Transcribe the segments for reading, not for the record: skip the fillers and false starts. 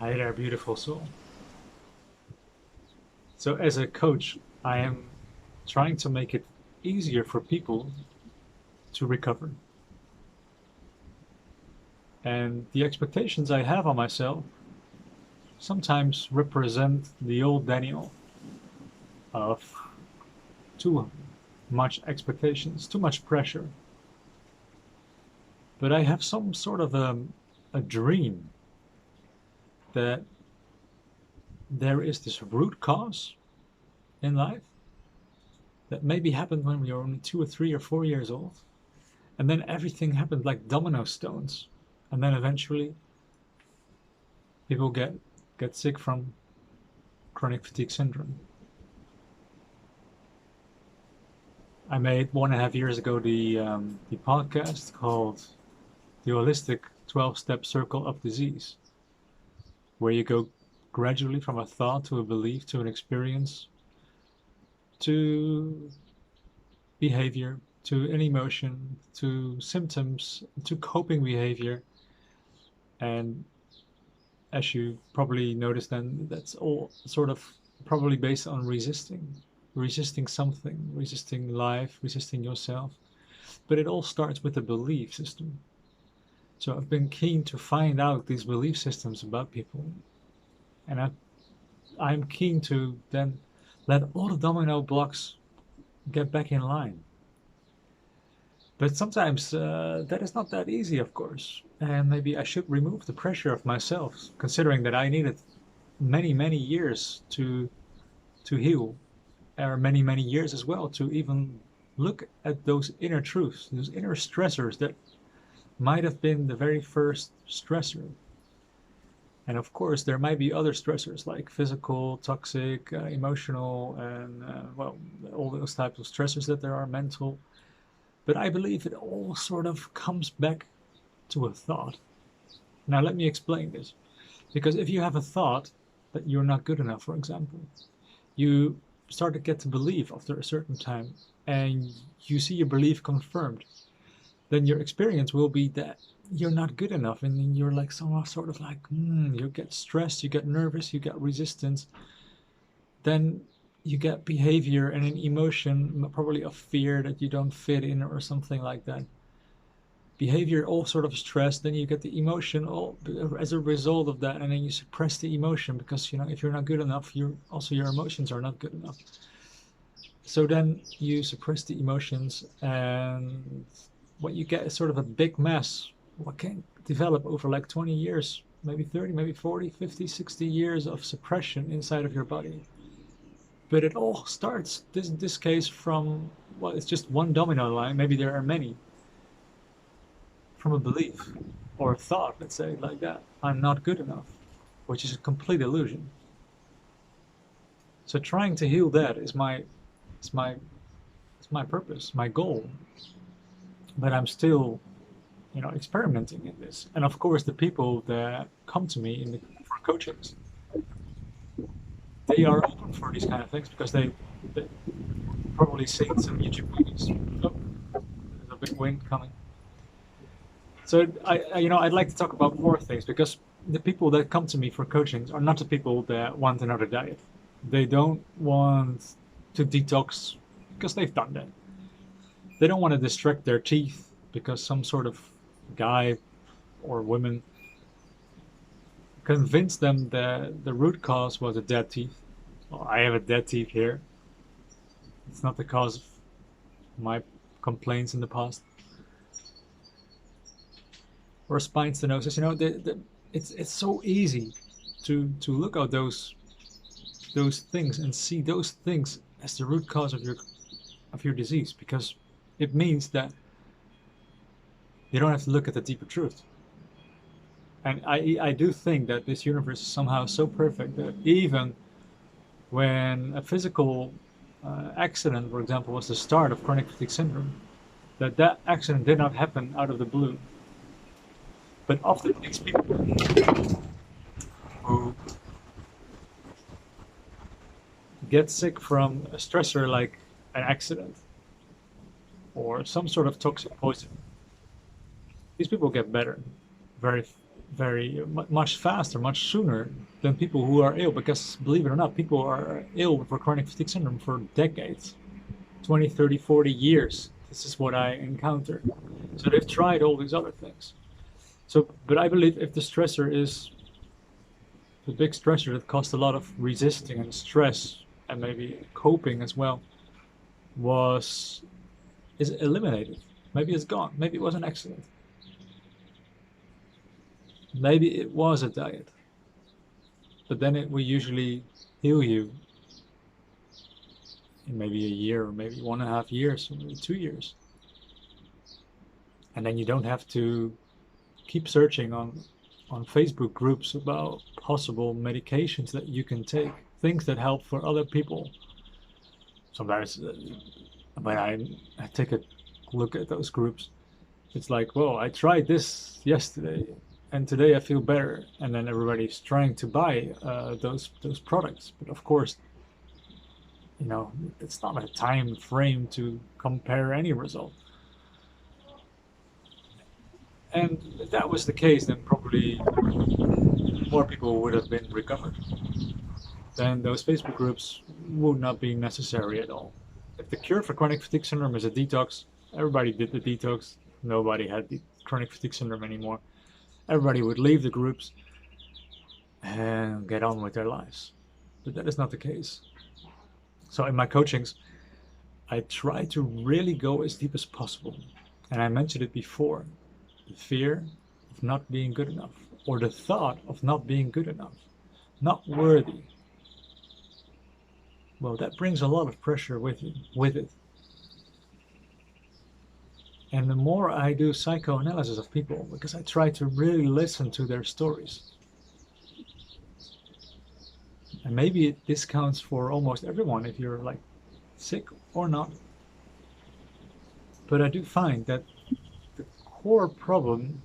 Hi there, beautiful soul. So, as a coach, I am trying to make it easier for people to recover. And the expectations I have on myself sometimes represent the old Daniel of too much expectations, too much pressure. But I have some sort of a dream that there is this root cause in life that maybe happened when we were only 2 or 3 or 4 years old. And then everything happened like domino stones. And then eventually people get sick from chronic fatigue syndrome. I made 1.5 years ago the podcast called the Holistic 12-Step Circle of Disease, where you go gradually from a thought to a belief to an experience to behavior to an emotion to symptoms to coping behavior. And as you probably noticed, then that's all sort of probably based on resisting something, resisting life, resisting yourself. But it all starts with a belief system. So I've been keen to find out these belief systems about people, and I'm keen to then let all the domino blocks get back in line. But sometimes that is not that easy, of course. And maybe I should remove the pressure of myself, considering that I needed many, many years to heal, or many, many years as well to even look at those inner truths, those inner stressors that might have been the very first stressor. And of course, there might be other stressors like physical, toxic, emotional, and well, all those types of stressors that there are, mental. But I believe it all sort of comes back to a thought. Now, let me explain this. Because if you have a thought that you're not good enough, for example, you start to get to believe after a certain time, and you see your belief confirmed, then your experience will be that you're not good enough, and then you're like somehow sort of like you get stressed, you get nervous, you get resistance. Then you get behavior and an emotion, probably of fear that you don't fit in or something like that. Behavior all sort of stress, then you get the emotion all as a result of that, and then you suppress the emotion because if you're not good enough, your emotions are not good enough. So then you suppress the emotions, and what you get is sort of a big mess. What can develop over like 20 years, maybe 30, maybe 40, 50, 60 years of suppression inside of your body. But it all starts, this case, from, well, it's just one domino line. Maybe there are many. From a belief or a thought, let's say, like that. I'm not good enough, which is a complete illusion. So trying to heal that is my is my purpose, my goal. But I'm still, experimenting in this. And of course, the people that come to me for coachings, they are open for these kind of things because they probably seen some YouTube movies. Oh, there's a big wind coming. So I'd like to talk about more things because the people that come to me for coachings are not the people that want another diet. They don't want to detox because they've done that. They don't want to distract their teeth because some sort of guy or woman convinced them that the root cause was a dead teeth. Well, I have a dead teeth here. It's not the cause of my complaints in the past. Or spine stenosis. It's so easy to look at those things and see those things as the root cause of your disease, because it means that you don't have to look at the deeper truth. And I do think that this universe is somehow so perfect that even when a physical accident, for example, was the start of chronic fatigue syndrome, that accident did not happen out of the blue. But often these people who get sick from a stressor like an accident or some sort of toxic poison, these people get better very, much faster, much sooner than people who are ill. Because believe it or not, people are ill with chronic fatigue syndrome for decades, 20, 30, 40 years. This is what I encountered. So they've tried all these other things. So, but I believe if the stressor is the big stressor that caused a lot of resisting and stress and maybe coping as well is eliminated. Maybe it's gone. Maybe it was an accident. Maybe it was a diet. But then it will usually heal you in maybe a year or maybe 1.5 years or maybe 2 years. And then you don't have to keep searching on Facebook groups about possible medications that you can take, things that help for other people. Sometimes when I take a look at those groups, it's like, well, I tried this yesterday and today I feel better. And then everybody's trying to buy those products. But of course, it's not a time frame to compare any result. And if that was the case, then probably more people would have been recovered. Then those Facebook groups would not be necessary at all. If the cure for chronic fatigue syndrome is a detox, everybody did the detox. Nobody had the chronic fatigue syndrome anymore. Everybody would leave the groups and get on with their lives. But that is not the case. So in my coachings, I try to really go as deep as possible. And I mentioned it before. The fear of not being good enough, or the thought of not being good enough, not worthy. Well, that brings a lot of pressure with it. And the more I do psychoanalysis of people, because I try to really listen to their stories, and maybe this counts for almost everyone if you're like sick or not, but I do find that the core problem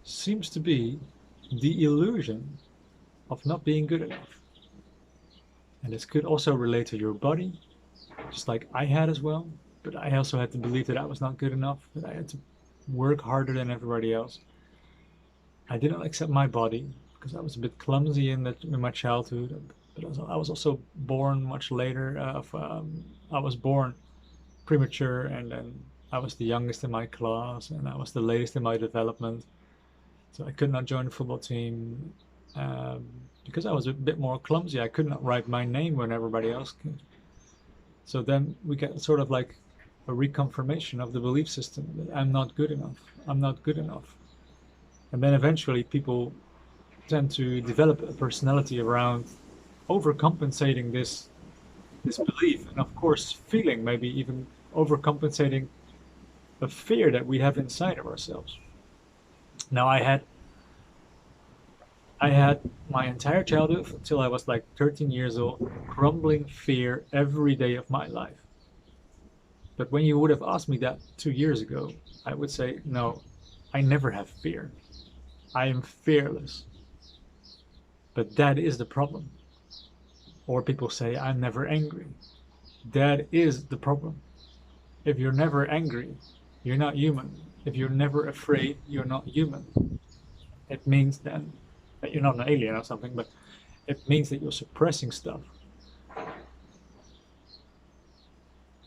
seems to be the illusion of not being good enough. And this could also relate to your body, just like I had as well. But I also had to believe that I was not good enough, that I had to work harder than everybody else. I didn't accept my body because I was a bit clumsy in my childhood. But I was also born much later. I was born premature, and then I was the youngest in my class, and I was the latest in my development. So I could not join the football team because I was a bit more clumsy. I could not write my name when everybody else could. So then we get sort of like a reconfirmation of the belief system that I'm not good enough. I'm not good enough. And then eventually people tend to develop a personality around overcompensating this belief, and of course feeling, maybe even overcompensating a fear that we have inside of ourselves. Now I had my entire childhood until I was like 13 years old, crumbling fear every day of my life. But when you would have asked me that 2 years ago, I would say, no, I never have fear. I am fearless. But that is the problem. Or people say, I'm never angry. That is the problem. If you're never angry, you're not human. If you're never afraid, you're not human. It means then that you're not an alien or something, but it means that you're suppressing stuff.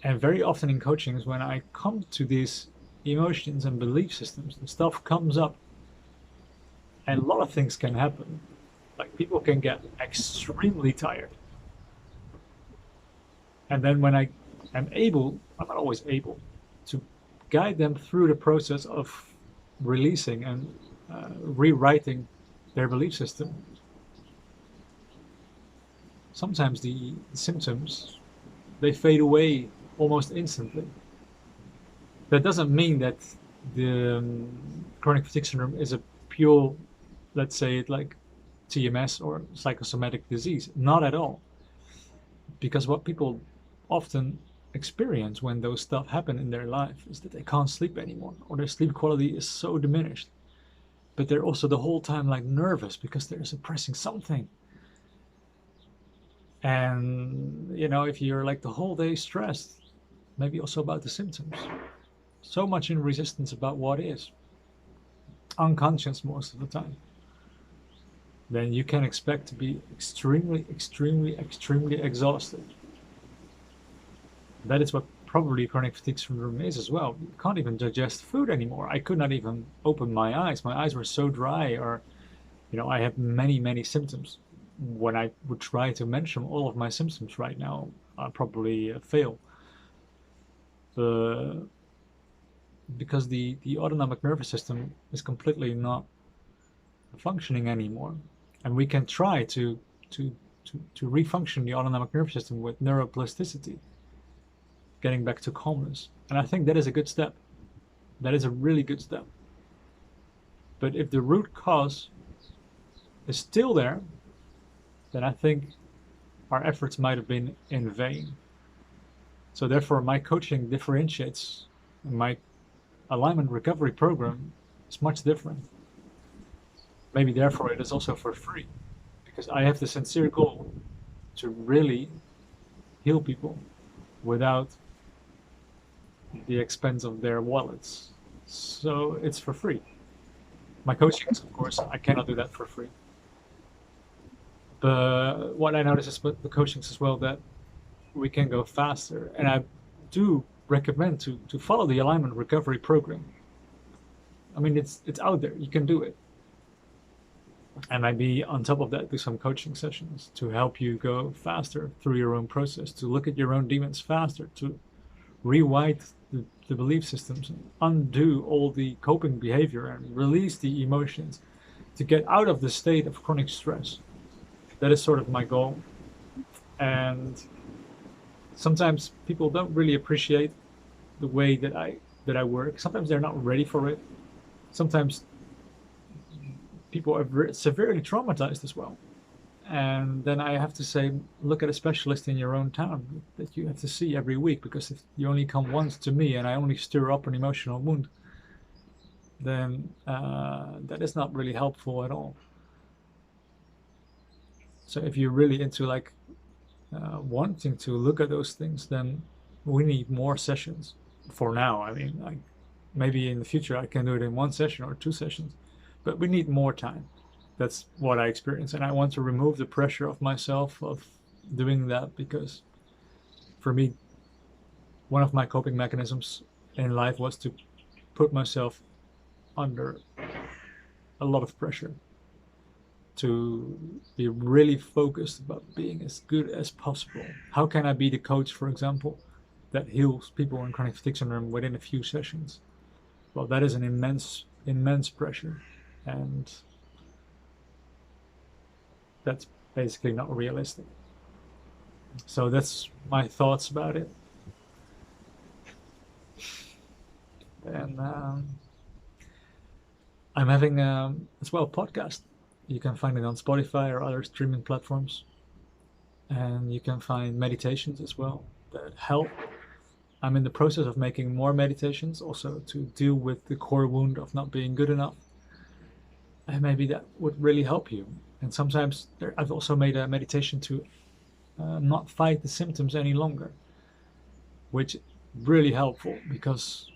And very often in coachings, when I come to these emotions and belief systems, the stuff comes up, and a lot of things can happen. Like people can get extremely tired. And then when I am able, I'm not always able, to guide them through the process of releasing and rewriting their belief system. Sometimes the symptoms, they fade away almost instantly. That doesn't mean that the chronic fatigue syndrome is a pure, let's say it like TMS or psychosomatic disease. Not at all. Because what people often experience when those stuff happen in their life is that they can't sleep anymore, or their sleep quality is so diminished. But they're also the whole time like nervous because they're suppressing something. And if you're like the whole day stressed, maybe also about the symptoms, so much in resistance about what is, unconscious most of the time. then you can expect to be extremely, extremely, extremely exhausted. That is what probably chronic fatigue syndrome is as well. You can't even digest food anymore. I could not even open my eyes. My eyes were so dry, or I have many, many symptoms. When I would try to mention all of my symptoms right now, I probably fail. Because the autonomic nervous system is completely not functioning anymore. And we can try to refunction the autonomic nervous system with neuroplasticity, getting back to calmness. And I think that is a good step. That is a really good step. But if the root cause is still there, then I think our efforts might have been in vain. So therefore, my coaching differentiates. My alignment recovery program is much different. Maybe therefore it is also for free, because I have the sincere goal to really heal people without the expense of their wallets. So it's for free. My coachings, of course, I cannot do that for free. But what I notice is with the coachings as well, that we can go faster. And I do recommend to follow the alignment recovery program. I mean, it's out there. You can do it. And maybe on top of that, do some coaching sessions to help you go faster through your own process, to look at your own demons faster, to rewrite the belief systems and undo all the coping behavior and release the emotions to get out of the state of chronic stress. That is sort of my goal. And sometimes people don't really appreciate the way that I work. Sometimes they're not ready for it. Sometimes people are severely traumatized as well. And then I have to say, look at a specialist in your own town that you have to see every week, because if you only come once to me and I only stir up an emotional wound, then that is not really helpful at all. So if you're really into wanting to look at those things, then we need more sessions for now. I mean, maybe in the future I can do it in one session or 2 sessions, but we need more time. That's what I experience, and I want to remove the pressure of myself of doing that, because for me, one of my coping mechanisms in life was to put myself under a lot of pressure, to be really focused about being as good as possible. How can I be the coach, for example, that heals people in chronic fatigue syndrome within a few sessions? Well, that is an immense, immense pressure, and that's basically not realistic. So that's my thoughts about it. And I'm having as well a podcast. You can find it on Spotify or other streaming platforms. And you can find meditations as well that help. I'm in the process of making more meditations also to deal with the core wound of not being good enough. And maybe that would really help you. And sometimes I've also made a meditation to not fight the symptoms any longer, which is really helpful, because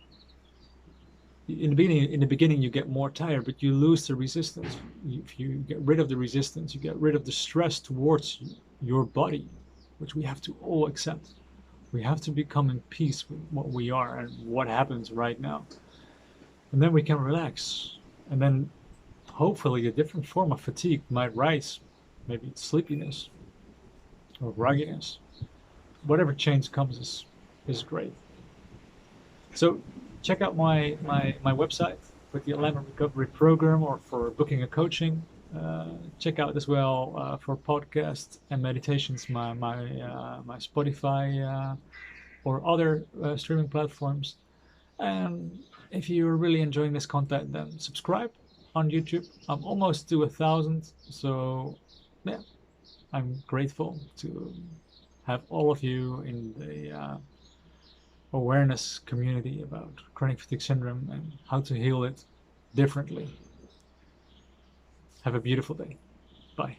in the beginning you get more tired, but you lose the resistance. If you get rid of the resistance, you get rid of the stress towards your body, which we have to all accept. We have to become in peace with what we are and what happens right now. And then we can relax. And then hopefully a different form of fatigue might rise. Maybe it's sleepiness or ruggedness. Whatever change comes is great. So check out my website with the Alignment Recovery Program, or for booking a coaching. Check out as well for podcasts and meditations my Spotify or other streaming platforms. And if you're really enjoying this content, then subscribe on YouTube. I'm almost to 1,000, so yeah, I'm grateful to have all of you in the awareness community about chronic fatigue syndrome and how to heal it differently. Have a beautiful day. Bye.